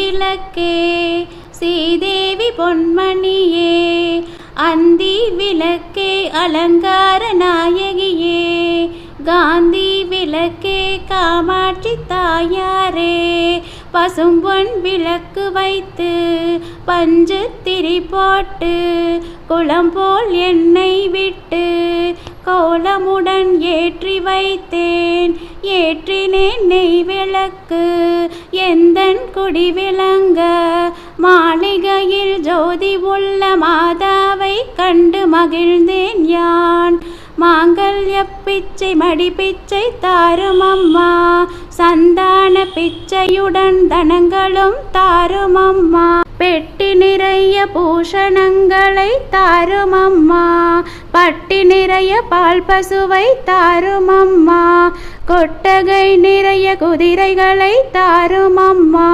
விளக்கே ஸ்ரீதேவி பொன்மணியே, அந்தி விளக்கே அலங்கார நாயகியே, காந்தி விளக்கே காமாட்சி தாயாரே, பசும்பொன் விளக்கு வைத்து பஞ்சு திரி போட்டு குளம்போல் எண்ணெய் விட்டு கோலமுடன் ஏற்றி வைத்தேன். ஏற்றினேன் நெய் விளக்கு எந்தன் குடி விளங்க, மாளிகையில் ஜோதி உள்ள மாதாவை கண்டு மகிழ்ந்தேன் யான். மாங்கல்ய பிச்சை மடி பிச்சை தாரும் அம்மா, சந்தான பிச்சையுடன் தனங்களும் தாரும் அம்மா. பெட்டி நிறைய பூஷணங்களை தாரும் அம்மா, பட்டி நிறைய பால் பசுவை தாரும் அம்மா, கொட்டகை நிறைய குதிரைகளை தாரும் அம்மா.